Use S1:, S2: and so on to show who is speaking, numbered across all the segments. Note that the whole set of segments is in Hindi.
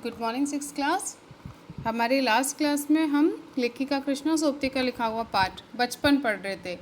S1: Good morning six class. हमारी लास्ट क्लास में हम लेखिका कृष्णा सोपती का लिखा हुआ पाठ बचपन पढ़ रहे थे।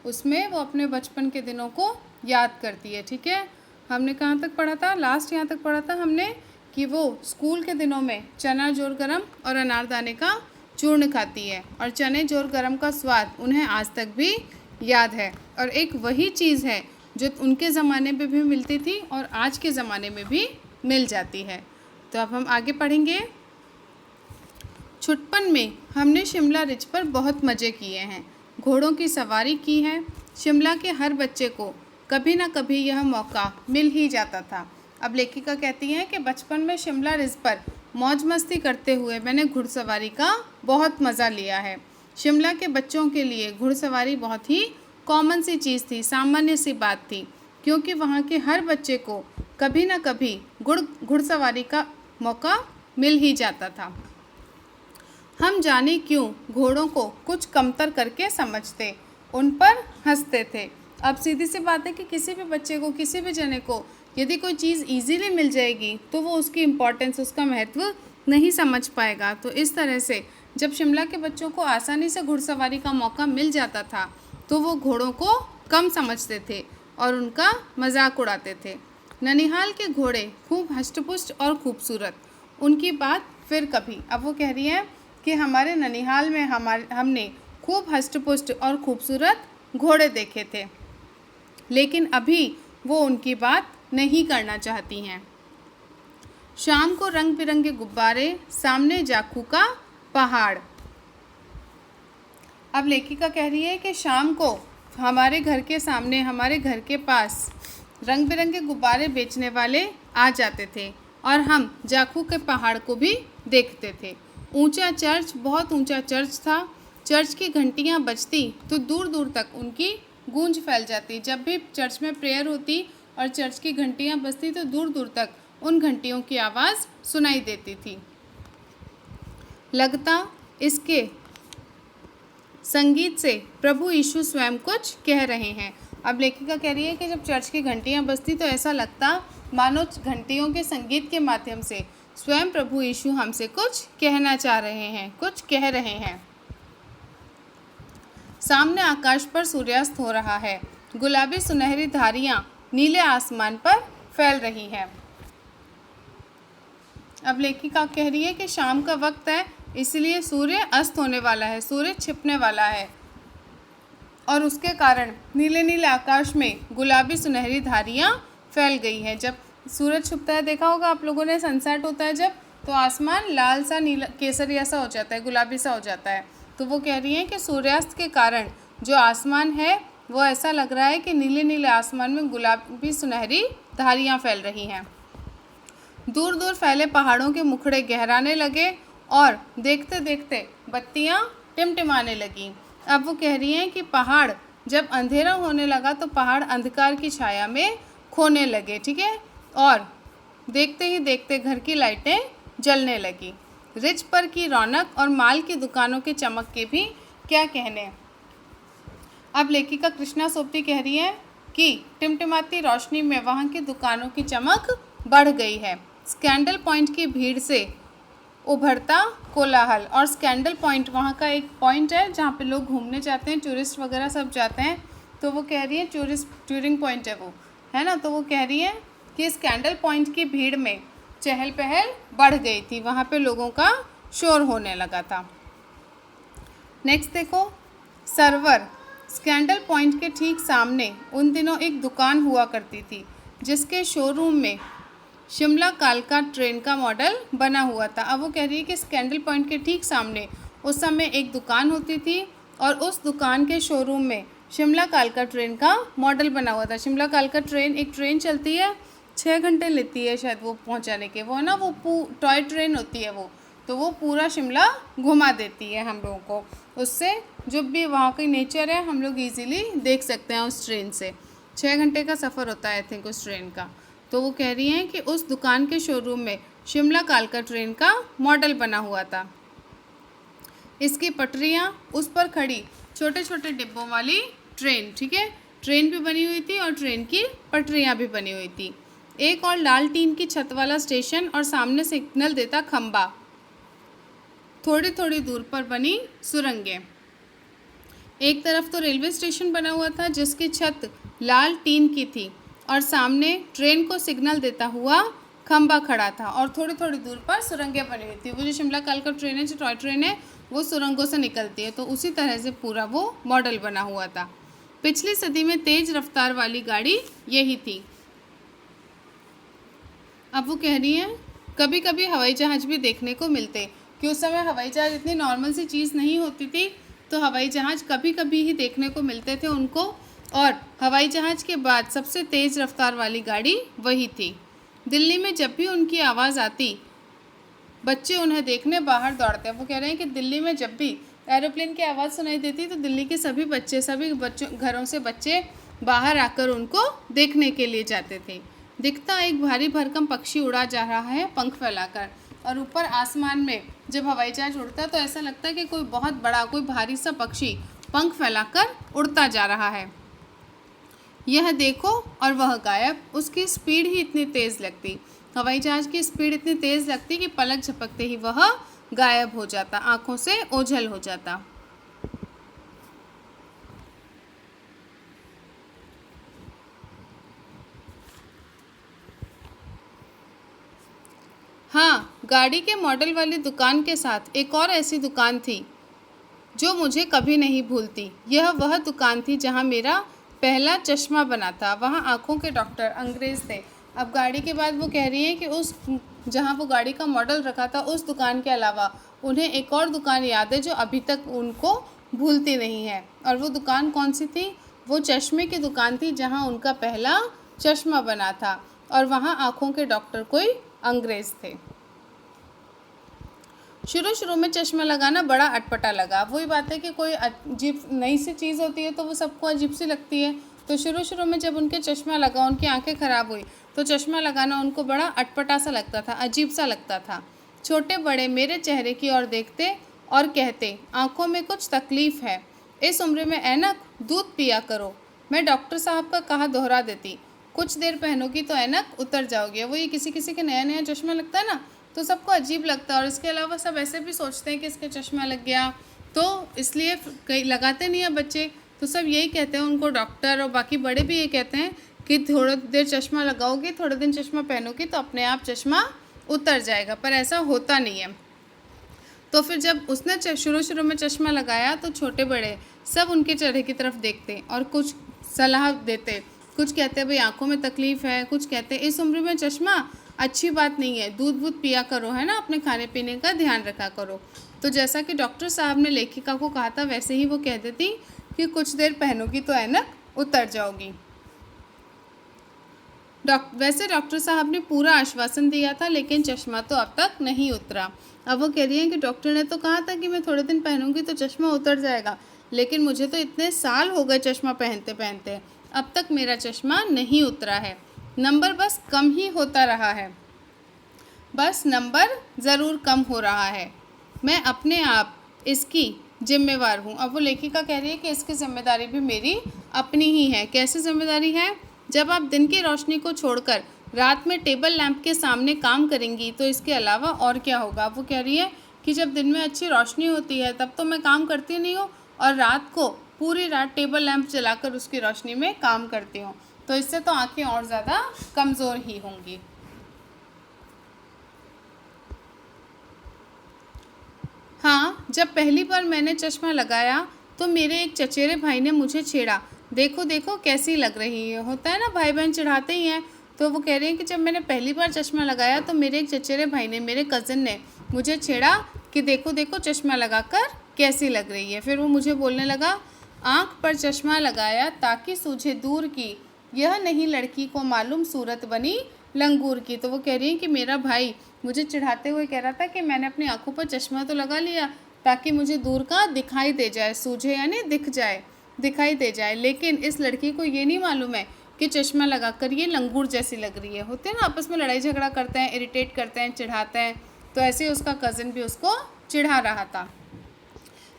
S1: उसमें वो अपने बचपन के दिनों को याद करती है। ठीक है, हमने कहाँ तक पढ़ा था? लास्ट यहाँ तक पढ़ा था हमने कि वो स्कूल के दिनों में चना जोर गरम और अनारदाने का चूर्ण खाती है और चने जोर गरम का स्वाद उन्हें आज तक भी याद है। और एक वही चीज़ है जो उनके ज़माने में भी मिलती थी और आज के ज़माने में भी मिल जाती है। तो अब हम आगे पढ़ेंगे। छुटपन में हमने शिमला रिज पर बहुत मज़े किए हैं, घोड़ों की सवारी की है। शिमला के हर बच्चे को कभी ना कभी यह मौका मिल ही जाता था। अब लेखिका कहती हैं कि बचपन में शिमला रिज पर मौज मस्ती करते हुए मैंने घुड़सवारी का बहुत मज़ा लिया है। शिमला के बच्चों के लिए घुड़सवारी बहुत ही कॉमन सी चीज़ थी, सामान्य सी बात थी, क्योंकि वहाँ के हर बच्चे को कभी ना कभी घुड़सवारी का मौका मिल ही जाता था। हम जाने क्यों घोड़ों को कुछ कमतर करके समझते, उन पर हंसते थे। अब सीधी सी बात है कि किसी भी बच्चे को, किसी भी जने को यदि कोई चीज़ इजीली मिल जाएगी तो वो उसकी इम्पोर्टेंस, उसका महत्व नहीं समझ पाएगा। तो इस तरह से जब शिमला के बच्चों को आसानी से घुड़सवारी का मौका मिल जाता था तो वो घोड़ों को कम समझते थे और उनका मजाक उड़ाते थे। ननिहाल के घोड़े खूब हष्टपुष्ट और खूबसूरत, उनकी बात फिर कभी। अब वो कह रही है कि हमारे ननिहाल में हमने खूब हष्टपुष्ट और खूबसूरत घोड़े देखे थे, लेकिन अभी वो उनकी बात नहीं करना चाहती हैं। शाम को रंग बिरंगे गुब्बारे, सामने जाखू का पहाड़। अब लेखिका कह रही है कि शाम को हमारे घर के सामने, हमारे घर के पास रंग बिरंगे गुब्बारे बेचने वाले आ जाते थे और हम जाखू के पहाड़ को भी देखते थे। ऊंचा चर्च, बहुत ऊंचा चर्च था। चर्च की घंटियां बजती तो दूर दूर तक उनकी गूंज फैल जाती। जब भी चर्च में प्रेयर होती और चर्च की घंटियां बजती तो दूर दूर तक उन घंटियों की आवाज़ सुनाई देती थी। लगता इसके संगीत से प्रभु यीशु स्वयं कुछ कह रहे हैं। अब लेखिका कह रही है कि जब चर्च की घंटियां बजती तो ऐसा लगता मानो घंटियों के संगीत के माध्यम से स्वयं प्रभु यीशु हमसे कुछ कहना चाह रहे हैं, कुछ कह रहे हैं। सामने आकाश पर सूर्यास्त हो रहा है, गुलाबी सुनहरी धारियां नीले आसमान पर फैल रही हैं। अब लेखिका कह रही है कि शाम का वक्त है, इसलिए सूर्य अस्त होने वाला है, सूर्य छिपने वाला है और उसके कारण नीले नीले आकाश में गुलाबी सुनहरी धारियां फैल गई हैं। जब सूरज छुपता है, देखा होगा आप लोगों ने, सनसेट होता है जब, तो आसमान लाल सा, नीला, केसरिया सा हो जाता है, गुलाबी सा हो जाता है। तो वो कह रही हैं कि सूर्यास्त के कारण जो आसमान है वो ऐसा लग रहा है कि नीले नीले आसमान में गुलाबी सुनहरी धारियाँ फैल रही हैं। दूर दूर फैले पहाड़ों के मुखड़े गहराने लगे और देखते देखते बत्तियाँ टिमटिमाने लगीं। अब वो कह रही हैं कि पहाड़ जब अंधेरा होने लगा तो पहाड़ अंधकार की छाया में खोने लगे। ठीक है, और देखते ही देखते घर की लाइटें जलने लगी। रिज पर की रौनक और माल की दुकानों के चमक के भी क्या कहने। अब लेखिका कृष्णा सोपती कह रही है कि टिमटिमाती रोशनी में वहाँ की दुकानों की चमक बढ़ गई है। स्कैंडल पॉइंट की भीड़ से उभरता कोलाहल, और स्कैंडल पॉइंट वहाँ का एक पॉइंट है जहाँ पे लोग घूमने जाते हैं, टूरिस्ट वगैरह सब जाते हैं। तो वो कह रही है टूरिंग पॉइंट है वो, है ना। तो वो कह रही है कि स्कैंडल पॉइंट की भीड़ में चहल पहल बढ़ गई थी, वहाँ पे लोगों का शोर होने लगा था। नेक्स्ट देखो, सर्वर। स्कैंडल पॉइंट के ठीक सामने उन दिनों एक दुकान हुआ करती थी जिसके शोरूम में शिमला कालका ट्रेन का मॉडल बना हुआ था। अब वो कह रही है कि स्कैंडल पॉइंट के ठीक सामने उस समय एक दुकान होती थी और उस दुकान के शोरूम में शिमला कालका ट्रेन का मॉडल बना हुआ था। शिमला कालका ट्रेन, एक ट्रेन चलती है, 6 घंटे लेती है शायद वो पहुंचाने के, वो ना वो टॉय ट्रेन होती है वो, तो वो पूरा शिमला घुमा देती है हम लोगों को। उससे जो भी वहाँ की नेचर है हम लोग इजीली देख सकते हैं उस ट्रेन से। 6 घंटे का सफ़र होता है आई थिंक उस ट्रेन का। तो वो कह रही हैं कि उस दुकान के शोरूम में शिमला कालका ट्रेन का मॉडल बना हुआ था। इसकी पटरियाँ, उस पर खड़ी छोटे छोटे डिब्बों वाली ट्रेन, ठीक है, ट्रेन भी बनी हुई थी और ट्रेन की पटरियाँ भी बनी हुई थी। एक और लाल टीन की छत वाला स्टेशन और सामने सिग्नल देता खंबा, थोड़ी थोड़ी दूर पर बनी सुरंगें। एक तरफ तो रेलवे स्टेशन बना हुआ था जिसकी छत लाल टीन की थी और सामने ट्रेन को सिग्नल देता हुआ खंबा खड़ा था और थोड़ी थोड़ी दूर पर सुरंगें बनी हुई थी। वो जो शिमला कालका ट्रेन है, जो टॉय ट्रेन है, वो सुरंगों से निकलती है, तो उसी तरह से पूरा वो मॉडल बना हुआ था। पिछली सदी में तेज रफ्तार वाली गाड़ी यही थी। अब वो कह रही हैं कभी कभी हवाई जहाज़ भी देखने को मिलते, कि उस समय हवाई जहाज़ इतनी नॉर्मल सी चीज़ नहीं होती थी, तो हवाई जहाज़ कभी कभी ही देखने को मिलते थे उनको, और हवाई जहाज़ के बाद सबसे तेज़ रफ्तार वाली गाड़ी वही थी। दिल्ली में जब भी उनकी आवाज़ आती, बच्चे उन्हें देखने बाहर दौड़ते। वो कह रहे हैं कि दिल्ली में जब भी एरोप्लेन की आवाज़ सुनाई देती तो दिल्ली के सभी बच्चों घरों से बच्चे बाहर आकर उनको देखने के लिए जाते थे। दिखता एक भारी भरकम पक्षी उड़ा जा रहा है पंख फैलाकर, और ऊपर आसमान में जब हवाई जहाज उड़ता है तो ऐसा लगता है कि कोई बहुत बड़ा, कोई भारी सा पक्षी पंख फैलाकर उड़ता जा रहा है। यह देखो और वह गायब। उसकी स्पीड ही इतनी तेज़ लगती, हवाई जहाज़ की स्पीड इतनी तेज़ लगती कि पलक झपकते ही वह गायब हो जाता, आंखों से ओझल हो जाता। हाँ, गाड़ी के मॉडल वाली दुकान के साथ एक और ऐसी दुकान थी जो मुझे कभी नहीं भूलती। यह वह दुकान थी जहाँ मेरा पहला चश्मा बना था। वहाँ आँखों के डॉक्टर अंग्रेज़ थे। अब गाड़ी के बाद वो कह रही हैं कि उस जहाँ वो गाड़ी का मॉडल रखा था उस दुकान के अलावा उन्हें एक और दुकान याद है जो अभी तक उनको भूलती नहीं है। और वो दुकान कौन सी थी? वो चश्मे की दुकान थी जहाँ उनका पहला चश्मा बना था, और वहाँ आँखों के डॉक्टर कोई अंग्रेज़ थे। शुरू में चश्मा लगाना बड़ा अटपटा लगा। वही बात है कि कोई अजीब नई सी चीज़ होती है तो वो सबको अजीब सी लगती है। तो शुरू में जब उनके चश्मा लगा, उनकी आंखें ख़राब हुई, तो चश्मा लगाना उनको बड़ा अटपटा सा लगता था, अजीब सा लगता था। छोटे बड़े मेरे चेहरे की ओर देखते और कहते, आँखों में कुछ तकलीफ़ है, इस उम्र में ऐनक, दूध पिया करो। मैं डॉक्टर साहब का कहा दोहरा देती, कुछ देर पहनोगी तो ऐनक उतर जाओगी। वो ये किसी किसी के नया नया चश्मा लगता है ना, तो सबको अजीब लगता है, और इसके अलावा सब ऐसे भी सोचते हैं कि इसके चश्मा लग गया, तो इसलिए कई लगाते नहीं है बच्चे, तो सब यही कहते हैं उनको, डॉक्टर और बाकी बड़े भी ये कहते हैं कि थोड़ी देर चश्मा लगाओगे, थोड़े दिन चश्मा पहनोगी तो अपने आप चश्मा उतर जाएगा, पर ऐसा होता नहीं है। तो फिर जब उसने शुरू में चश्मा लगाया तो छोटे बड़े सब उनके चेहरे की तरफ देखते और कुछ सलाह देते, कुछ कहते भाई आंखों में तकलीफ़ है, कुछ कहते इस उम्र में चश्मा अच्छी बात नहीं है, दूध वूध पिया करो, है ना, अपने खाने पीने का ध्यान रखा करो। तो जैसा कि डॉक्टर साहब ने लेखिका को कहा था वैसे ही वो कह देती कि कुछ देर पहनोगी तो ऐनक उतर जाओगी। वैसे डॉक्टर साहब ने पूरा आश्वासन दिया था, लेकिन चश्मा तो अब तक नहीं उतरा। अब वो कह रही हैं कि डॉक्टर ने तो कहा था कि मैं थोड़े दिन पहनूंगी तो चश्मा उतर जाएगा, लेकिन मुझे तो इतने साल हो गए चश्मा पहनते पहनते, अब तक मेरा चश्मा नहीं उतरा है। नंबर बस कम ही होता रहा है, बस नंबर ज़रूर कम हो रहा है। मैं अपने आप इसकी जिम्मेवार हूँ। अब वो लेखिका कह रही है कि इसकी जिम्मेदारी भी मेरी अपनी ही है। कैसे जिम्मेदारी है? जब आप दिन की रोशनी को छोड़कर रात में टेबल लैंप के सामने काम करेंगी तो इसके अलावा और क्या होगा। वो कह रही है कि जब दिन में अच्छी रोशनी होती है तब तो मैं काम करती नहीं हूँ, और रात को पूरी रात टेबल लैंप जलाकर उसकी रोशनी में काम करती हूँ, तो इससे तो आंखें और ज़्यादा कमज़ोर ही होंगी। हाँ, जब पहली बार मैंने चश्मा लगाया तो मेरे एक चचेरे भाई ने मुझे छेड़ा, देखो देखो कैसी लग रही है। होता है ना, भाई बहन चिढ़ाते ही हैं। तो वो कह रही हैं कि जब मैंने पहली बार चश्मा लगाया तो मेरे एक चचेरे भाई ने, मेरे कज़न ने मुझे छेड़ा कि देखो देखो चश्मा लगाकर कैसी लग रही है। फिर वो मुझे बोलने लगा, आँख पर चश्मा लगाया ताकि सूझे दूर की, यह नहीं लड़की को मालूम सूरत बनी लंगूर की। तो वो कह रही हैं कि मेरा भाई मुझे चिढ़ाते हुए कह रहा था कि मैंने अपनी आंखों पर चश्मा तो लगा लिया ताकि मुझे दूर का दिखाई दे जाए, सूझे यानी दिख जाए, दिखाई दे जाए, लेकिन इस लड़की को ये नहीं मालूम है कि चश्मा लगाकर ये लंगूर जैसी लग रही है। होते हैं ना, आपस में लड़ाई झगड़ा करते हैं, इरिटेट करते हैं, चिढ़ाते हैं, तो ऐसे ही उसका कज़न भी उसको चिढ़ा रहा था।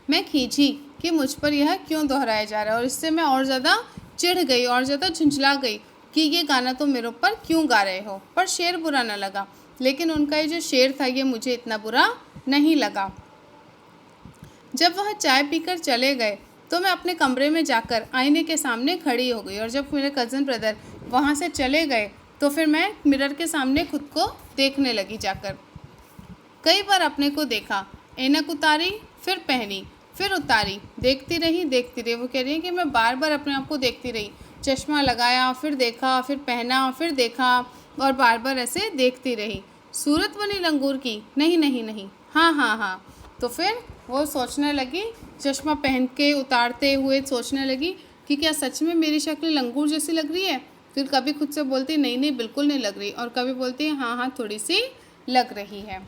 S1: मैं खींची कि मुझ पर यह क्यों दोहराया जा रहा है, और इससे मैं और ज़्यादा चिढ़ गई और ज़्यादा झुंझला गई कि ये गाना तो मेरे ऊपर क्यों गा रहे हो, पर शेर बुरा न लगा। लेकिन उनका ये जो शेर था ये मुझे इतना बुरा नहीं लगा। जब वह चाय पीकर चले गए तो मैं अपने कमरे में जाकर आईने के सामने खड़ी हो गई, और जब मेरे कज़न ब्रदर वहाँ से चले गए तो फिर मैं मिरर के सामने खुद को देखने लगी जाकर। कई बार अपने को देखा, ऐनक उतारी, फिर पहनी, फिर उतारी, देखती रही। वो कह रही है कि मैं बार बार अपने आप को देखती रही, चश्मा लगाया, फिर देखा, फिर पहना, फिर देखा, और बार बार ऐसे देखती रही। सूरत बनी लंगूर की, नहीं नहीं नहीं, हाँ हाँ हाँ। तो फिर वो सोचने लगी, चश्मा पहन के उतारते हुए सोचने लगी कि क्या सच में मेरी शक्ल लंगूर जैसी लग रही है। फिर कभी खुद से बोलती नहीं नहीं बिल्कुल नहीं लग रही, और कभी बोलती है हाँ हाँ थोड़ी सी लग रही है।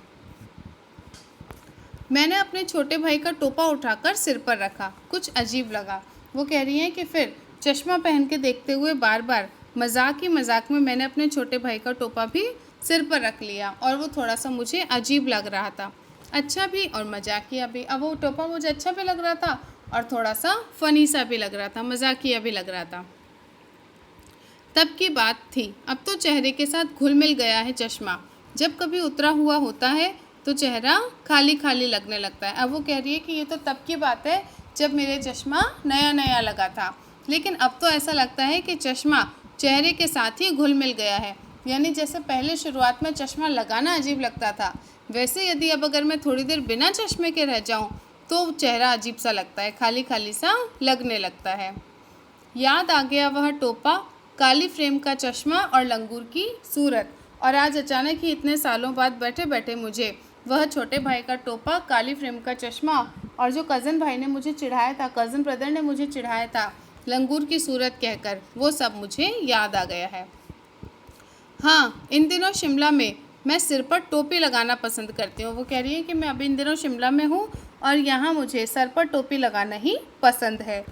S1: मैंने अपने छोटे भाई का टोपा उठाकर सिर पर रखा, कुछ अजीब लगा। वो कह रही है कि फिर चश्मा पहन के देखते हुए बार बार मजाक ही मजाक में मैंने अपने छोटे भाई का टोपा भी सिर पर रख लिया, और वो थोड़ा सा मुझे अजीब लग रहा था, अच्छा भी और मजाकिया भी। अब वो टोपा मुझे अच्छा भी लग रहा था और थोड़ा सा फ़नी सा भी लग रहा था, मजाकिया भी लग रहा था। तब की बात थी, अब तो चेहरे के साथ घुल मिल गया है चश्मा। जब कभी उतरा हुआ होता है तो चेहरा खाली खाली लगने लगता है। अब वो कह रही है कि ये तो तब की बात है जब मेरे चश्मा नया नया लगा था, लेकिन अब तो ऐसा लगता है कि चश्मा चेहरे के साथ ही घुल मिल गया है। यानी जैसे पहले शुरुआत में चश्मा लगाना अजीब लगता था, वैसे यदि अब अगर मैं थोड़ी देर बिना चश्मे के रह जाऊं तो चेहरा अजीब सा लगता है, खाली खाली सा लगने लगता है। याद आ गया वह टोपा, काली फ्रेम का चश्मा और लंगूर की सूरत, और आज अचानक ही इतने सालों बाद बैठे बैठे मुझे वह छोटे भाई का टोपा, काली फ्रेम का चश्मा, और जो कज़न भाई ने मुझे चिढ़ाया था, कज़न ब्रदर ने मुझे चिढ़ाया था लंगूर की सूरत कहकर, वो सब मुझे याद आ गया है। हाँ, इन दिनों शिमला में मैं सिर पर टोपी लगाना पसंद करती हूँ। वो कह रही है कि मैं अभी इन दिनों शिमला में हूँ और यहाँ मुझे सर पर टोपी लगाना ही पसंद है।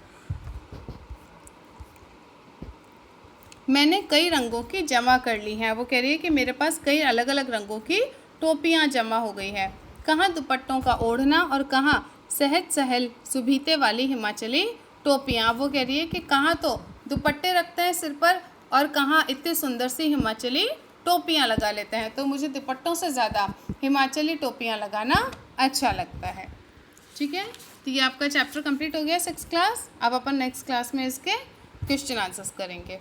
S1: मैंने कई रंगों की जमा कर ली हैं। वो कह रही है कि मेरे पास कई अलग अलग रंगों की टोपियाँ जमा हो गई है। कहाँ दुपट्टों का ओढ़ना और कहाँ सहज सहल सुभीते वाली हिमाचली टोपियाँ। वो कह रही है कि कहाँ तो दुपट्टे रखते हैं सिर पर और कहाँ इतनी सुंदर सी हिमाचली टोपियाँ लगा लेते हैं। तो मुझे दुपट्टों से ज़्यादा हिमाचली टोपियाँ लगाना अच्छा लगता है। ठीक है, तो ये आपका चैप्टर कंप्लीट हो गया 6th क्लास। अब अपन नेक्स्ट क्लास में इसके क्वेश्चन आंसर्स करेंगे।